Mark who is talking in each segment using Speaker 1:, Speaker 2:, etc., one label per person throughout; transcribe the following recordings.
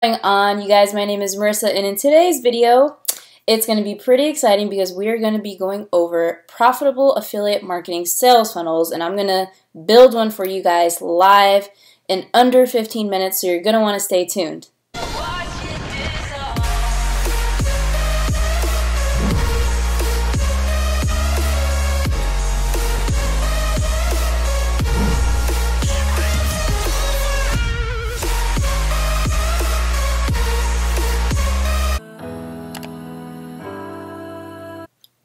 Speaker 1: Going on, you guys, my name is Marissa, and in today's video it's going to be pretty exciting because we're going to be going over profitable affiliate marketing sales funnels, and I'm going to build one for you guys live in under 15 minutes, so you're going to want to stay tuned.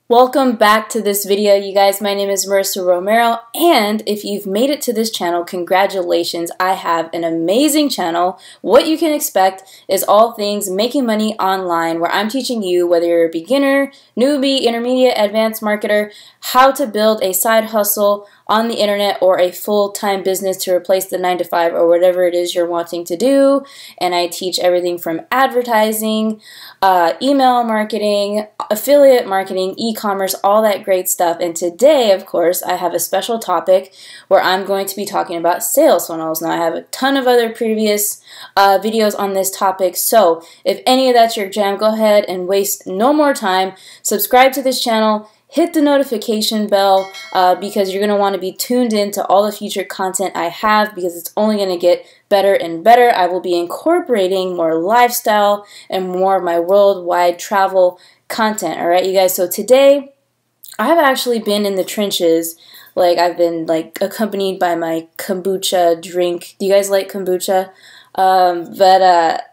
Speaker 1: Welcome back to this video, you guys. My name is Marissa Romero, and if you've made it to this channel, congratulations. I have an amazing channel. What you can expect is all things making money online, where I'm teaching you, whether you're a beginner, newbie, intermediate, advanced marketer, how to build a side hustle on the internet or a full-time business to replace the 9-to-5 or whatever it is you're wanting to do. And I teach everything from advertising, email marketing, affiliate marketing, e-commerce, all that great stuff. And today, of course, I have a special topic where I'm going to be talking about sales funnels. Now, I have a ton of other previous videos on this topic, so if any of that's your jam, go ahead and waste no more time. Subscribe to this channel. Hit the notification bell because you're going to want to be tuned in to all the future content I have, because it's only going to get better and better. I will be incorporating more lifestyle and more of my worldwide travel content. Alright, you guys, so today I have actually been in the trenches. Like, I've been accompanied by my kombucha drink. Do you guys like kombucha?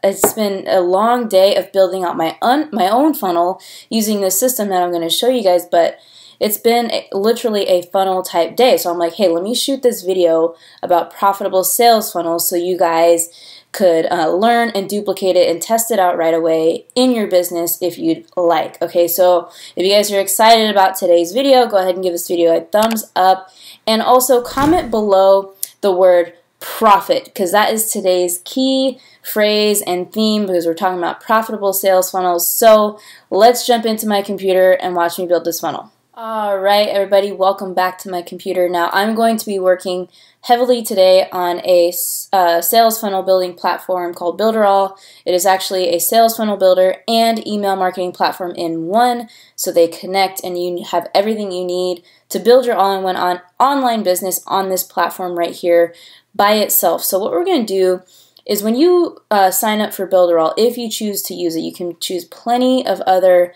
Speaker 1: It's been a long day of building out my own funnel using the system that I'm going to show you guys, but it's been literally a funnel type day. So I'm like, hey, let me shoot this video about profitable sales funnels so you guys could learn and duplicate it and test it out right away in your business if you'd like. Okay, so if you guys are excited about today's video, go ahead and give this video a thumbs up, and also comment below the word profit, because that is today's key phrase and theme, because we're talking about profitable sales funnels. So let's jump into my computer and watch me build this funnel. Alright, everybody, welcome back to my computer. Now, I'm going to be working heavily today on a sales funnel building platform called Builderall. It is actually a sales funnel builder and email marketing platform in one, so they connect and you have everything you need to build your all-in-one online business on this platform right here by itself. So what we're going to do is, when you sign up for Builderall, if you choose to use it, you can choose plenty of other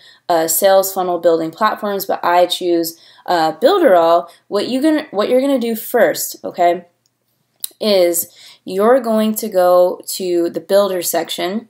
Speaker 1: sales funnel building platforms, but I choose Builderall. What you're gonna do first, okay, is you're going to go to the builder section,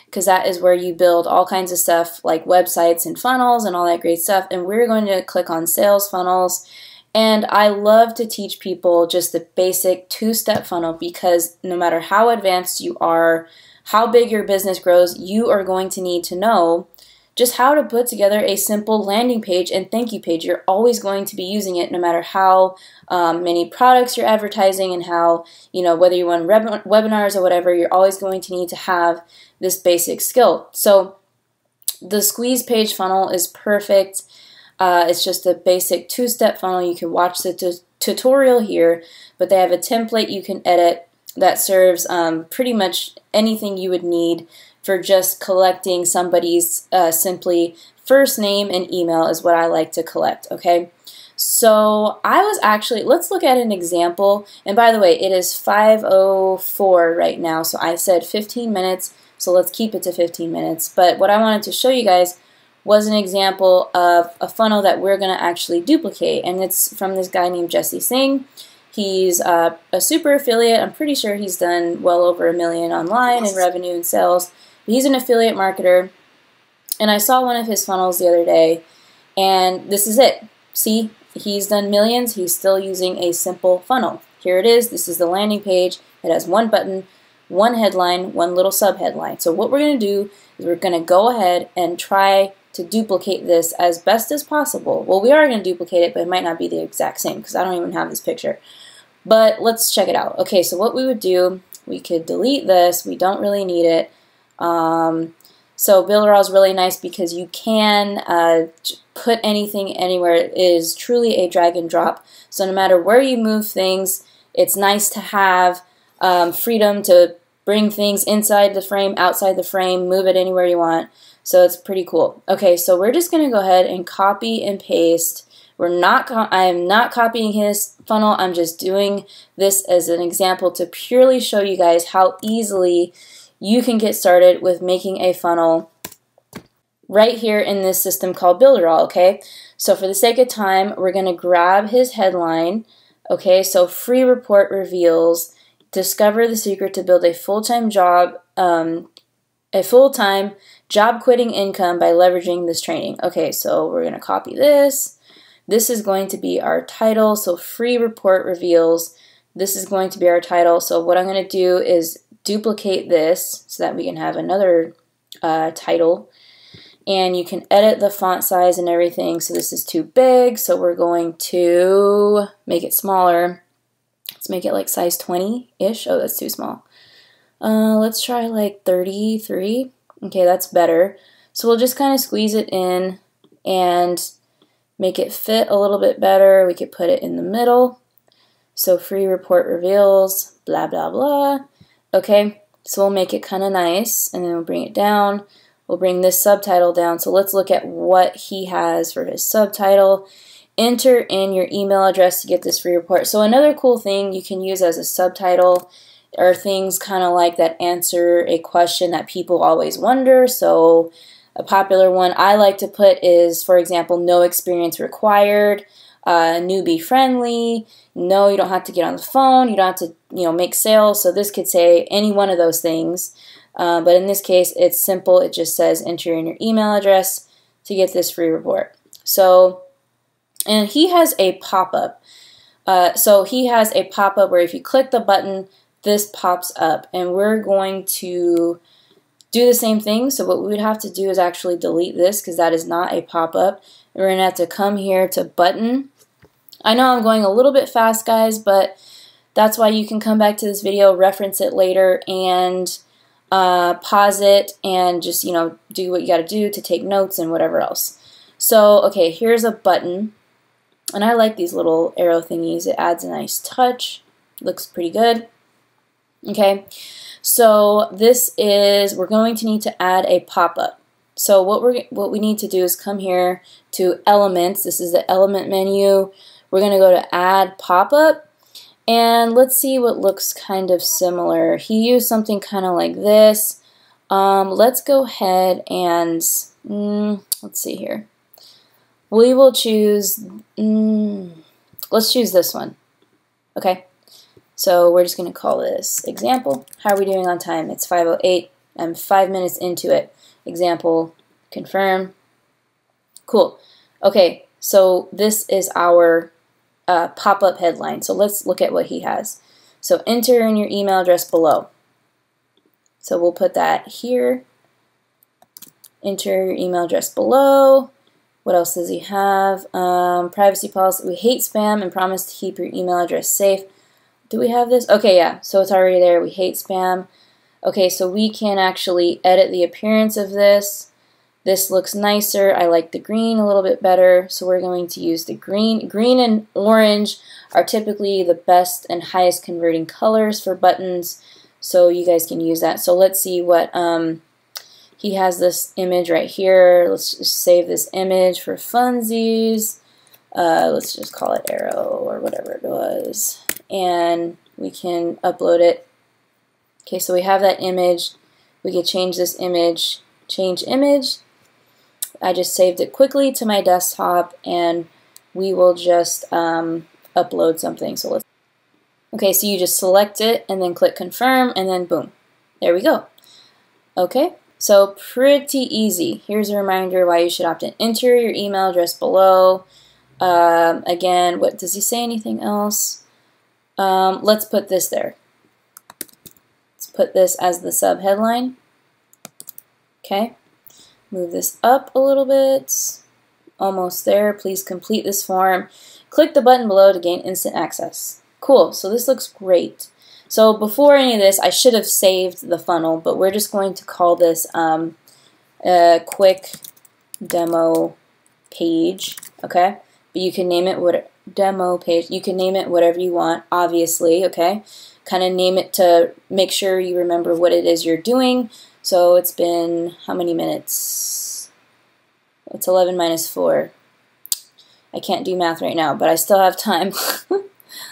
Speaker 1: because that is where you build all kinds of stuff like websites and funnels and all that great stuff. And we're going to click on sales funnels. And I love to teach people just the basic two-step funnel, because no matter how advanced you are, how big your business grows, you are going to need to know just how to put together a simple landing page and thank you page. You're always going to be using it no matter how many products you're advertising, and how, whether you run webinars or whatever, you're always going to need to have this basic skill. So the squeeze page funnel is perfect. It's just a basic two-step funnel. You can watch the tutorial here, but they have a template you can edit that serves pretty much anything you would need for just collecting somebody's simply first name and email is what I like to collect, okay? So let's look at an example. And by the way, it is 5:04 right now, so I said 15 minutes, so let's keep it to 15 minutes. But what I wanted to show you guys was an example of a funnel that we're going to actually duplicate, and it's from this guy named Jesse Singh. He's a super affiliate. I'm pretty sure he's done well over $1 million online in revenue and sales. But he's an affiliate marketer, and I saw one of his funnels the other day, and this is it. See, he's done millions. He's still using a simple funnel. Here it is. This is the landing page. It has one button, one headline, one little sub-headline. So what we're going to do is we're going to go ahead and try to duplicate this as best as possible. Well, we are going to duplicate it, but it might not be the exact same because I don't even have this picture. But let's check it out. Okay, so what we would do, we could delete this. We don't really need it. So Builderall is really nice because you can put anything anywhere. It is truly a drag and drop. So no matter where you move things, it's nice to have freedom to bring things inside the frame, outside the frame, move it anywhere you want. So it's pretty cool. Okay, so we're just going to go ahead and copy and paste. I am not copying his funnel. I'm just doing this as an example to purely show you guys how easily you can get started with making a funnel right here in this system called Builderall, okay? So for the sake of time, we're going to grab his headline, okay? So free report reveals, discover the secret to build a full-time job quitting income by leveraging this training. Okay, so we're going to copy this. This is going to be our title, so free report reveals. This is going to be our title. So what I'm going to do is duplicate this so that we can have another title. And you can edit the font size and everything. So this is too big, so we're going to make it smaller. Let's make it like size 20-ish. Oh, that's too small. Let's try like 33. Okay, that's better. So we'll just kind of squeeze it in and make it fit a little bit better. We could put it in the middle. So free report reveals, blah, blah, blah. Okay, so we'll make it kind of nice, and then we'll bring it down. We'll bring this subtitle down. So let's look at what he has for his subtitle. Enter in your email address to get this free report. So another cool thing you can use as a subtitle are things kind of like that answer a question that people always wonder. So a popular one I like to put is, for example, no experience required, newbie friendly, no, you don't have to get on the phone, you don't have to, make sales. So this could say any one of those things. But in this case, it's simple. It just says enter in your email address to get this free report. So, and he has a pop-up. So he has a pop-up where if you click the button, this pops up. And we're going to do the same thing. So what we would have to do is actually delete this because that is not a pop-up. We're going to have to come here to button. I know I'm going a little bit fast, guys, but that's why you can come back to this video, reference it later, and pause it and just, do what you got to do to take notes and whatever else. So, okay, here's a button. And I like these little arrow thingies. It adds a nice touch. Looks pretty good. Okay, so this is, we're going to need to add a pop-up. So what we need to do is come here to Elements. This is the Element menu. We're going to go to Add Pop-up. And let's see what looks kind of similar. He used something kind of like this. Let's go ahead and, let's see here. We will choose, let's choose this one. Okay, so we're just going to call this example. How are we doing on time? It's 5:08. I'm 5 minutes into it. Example, confirm. Cool. Okay, so this is our pop-up headline. So let's look at what he has. So enter in your email address below. So we'll put that here. Enter your email address below. What else does he have? Privacy policy. We hate spam and promise to keep your email address safe. Do we have this? Okay, yeah. So it's already there. We hate spam. Okay, so we can actually edit the appearance of this. This looks nicer. I like the green a little bit better, so we're going to use the green. Green and orange are typically the best and highest converting colors for buttons, so you guys can use that. So let's see what, he has this image right here. Let's just save this image for funsies. Let's just call it arrow or whatever it was, and we can upload it. Okay, so we have that image. We can change this image, change image. I just saved it quickly to my desktop, and we will just upload something. So let's. Okay, so you just select it and then click confirm, and then boom, there we go. Okay, so pretty easy. Here's a reminder why you should opt in. Enter your email address below. Again, what does he say? Anything else? Let's put this there. Let's put this as the sub headline. Okay. Move this up a little bit. Almost there. Please complete this form. Click the button below to gain instant access. Cool. So this looks great. So before any of this, I should have saved the funnel, but we're just going to call this a quick demo page. Okay. But you can name it demo page. You can name it whatever you want, obviously, okay? Kind of name it to make sure you remember what it is you're doing. So it's been how many minutes? It's 11 minus 4. I can't do math right now, but I still have time.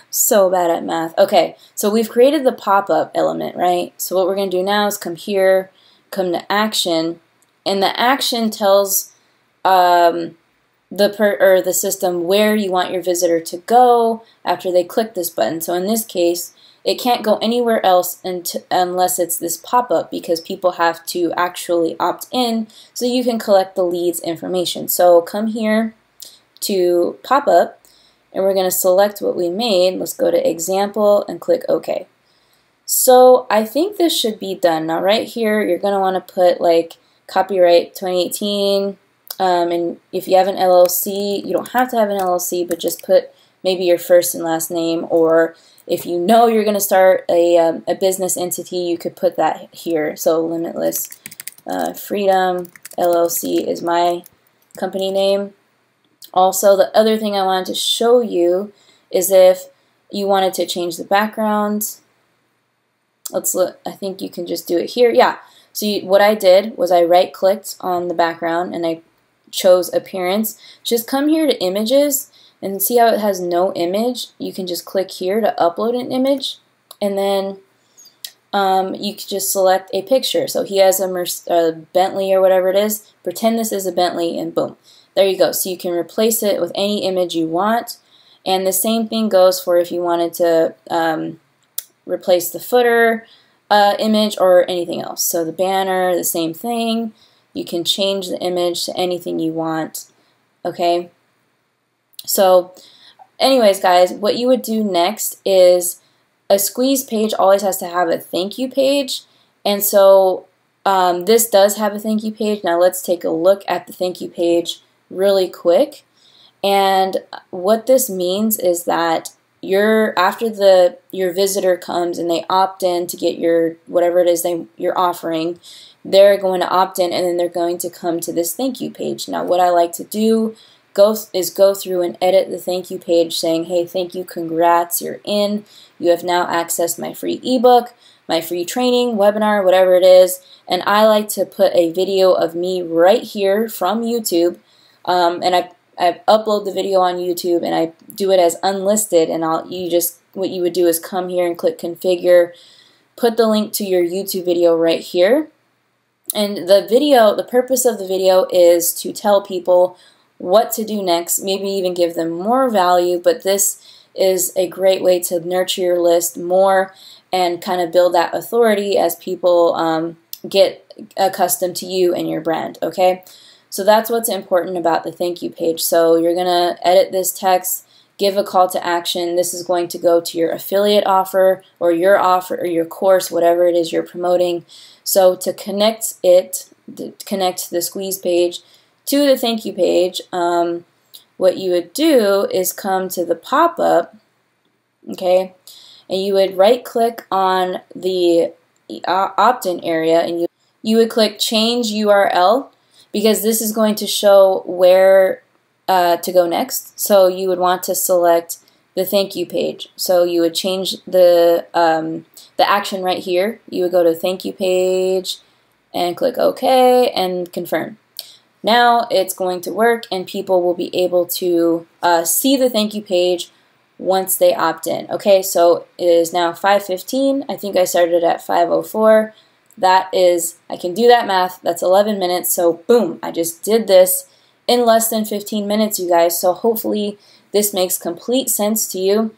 Speaker 1: So bad at math. Okay, so we've created the pop-up element, right? So what we're going to do now is come here, come to action, and the action tells the system where you want your visitor to go after they click this button. So in this case, it can't go anywhere else unless it's this pop-up, because people have to actually opt in so you can collect the leads information. So come here to pop-up, and we're going to select what we made. Let's go to example and click OK. So I think this should be done. Now right here, you're going to want to put like copyright 2018, and if you have an LLC, you don't have to have an LLC, but just put maybe your first and last name, or if you know you're going to start a business entity, you could put that here. So Limitless Freedom LLC is my company name. Also, the other thing I wanted to show you is if you wanted to change the background. Let's look. I think you can just do it here. Yeah. So what I did was I right-clicked on the background and I chose Appearance. Just come here to Images and see how it has no image. You can just click here to upload an image, and then you can just select a picture. So he has a Bentley or whatever it is. Pretend this is a Bentley, and boom. There you go. So you can replace it with any image you want. And the same thing goes for if you wanted to replace the footer image or anything else. So the banner, the same thing. You can change the image to anything you want. Okay? So anyways, guys, what you would do next is a squeeze page always has to have a thank you page. And so this does have a thank you page. Now let's take a look at the thank you page really quick. And what this means is that after your visitor comes and they opt in to get your whatever it is you're offering, they're going to opt in, and then they're going to come to this thank you page. Now what I like to do is go through and edit the thank you page saying, hey, thank you, congrats, you're in. You have now accessed my free ebook, my free training, webinar, whatever it is. And I like to put a video of me right here from YouTube, and I upload the video on YouTube and I do it as unlisted, and what you would do is come here and click configure, put the link to your YouTube video right here. And the purpose of the video is to tell people what to do next, maybe even give them more value, but this is a great way to nurture your list more and kind of build that authority as people get accustomed to you and your brand, okay? So that's what's important about the thank you page. So you're going to edit this text, give a call to action. This is going to go to your affiliate offer or your course, whatever it is you're promoting. So to connect the squeeze page to the thank you page, what you would do is come to the pop-up, okay, and you would right-click on the opt-in area, and you would click Change URL, because this is going to show where to go next. So you would want to select the thank you page. So you would change the action right here. You would go to thank you page and click OK and confirm. Now it's going to work, and people will be able to see the thank you page once they opt in. Okay, so it is now 5:15. I think I started at 5:04. That is, I can do that math. That's 11 minutes. So boom, I just did this in less than 15 minutes, you guys. So hopefully this makes complete sense to you.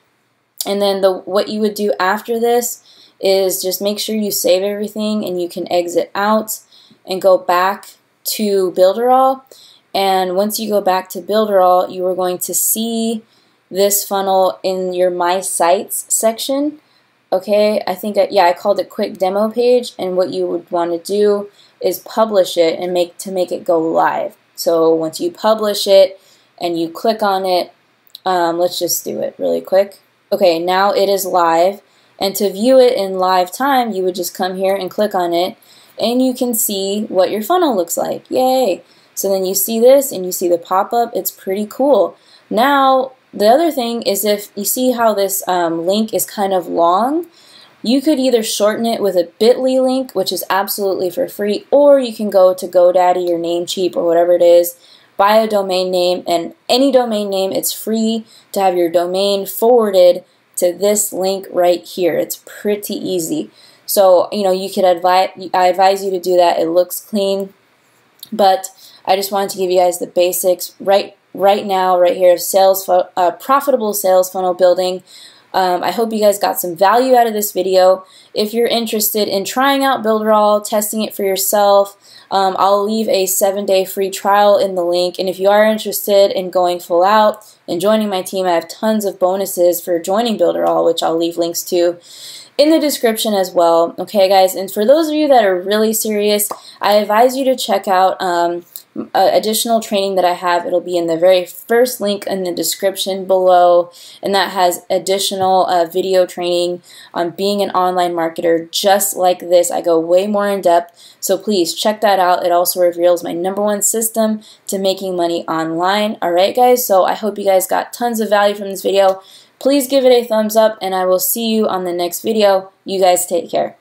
Speaker 1: And then what you would do after this is just make sure you save everything, and you can exit out and go back to Builderall. And once you go back to Builderall, you are going to see this funnel in your My Sites section. Okay, I think I called it Quick Demo Page, and what you would want to do is publish it and make it go live. So once you publish it and you click on it, let's just do it really quick. Okay, now it is live, and to view it in live time, you would just come here and click on it, and you can see what your funnel looks like. Yay! So then you see this, and you see the pop-up. It's pretty cool. Now, The other thing is, if you see how this link is kind of long, you could either shorten it with a bit.ly link, which is absolutely for free, or you can go to GoDaddy or Namecheap or whatever it is, buy a domain name, and any domain name, it's free to have your domain forwarded to this link right here. It's pretty easy. So, you know, I advise you to do that. It looks clean, but I just wanted to give you guys the basics right now, right here, of profitable sales funnel building. I hope you guys got some value out of this video. If you're interested in trying out Builderall, testing it for yourself, I'll leave a 7-day free trial in the link. And if you are interested in going full out and joining my team, I have tons of bonuses for joining Builderall, which I'll leave links to in the description as well. Okay, guys, and for those of you that are really serious, I advise you to check out additional training that I have. It'll be in the very first link in the description below, and that has additional video training on being an online marketer just like this. I go way more in depth, so please check that out. It also reveals my #1 system to making money online. Alright guys, so I hope you guys got tons of value from this video. Please give it a thumbs up, and I will see you on the next video. You guys take care.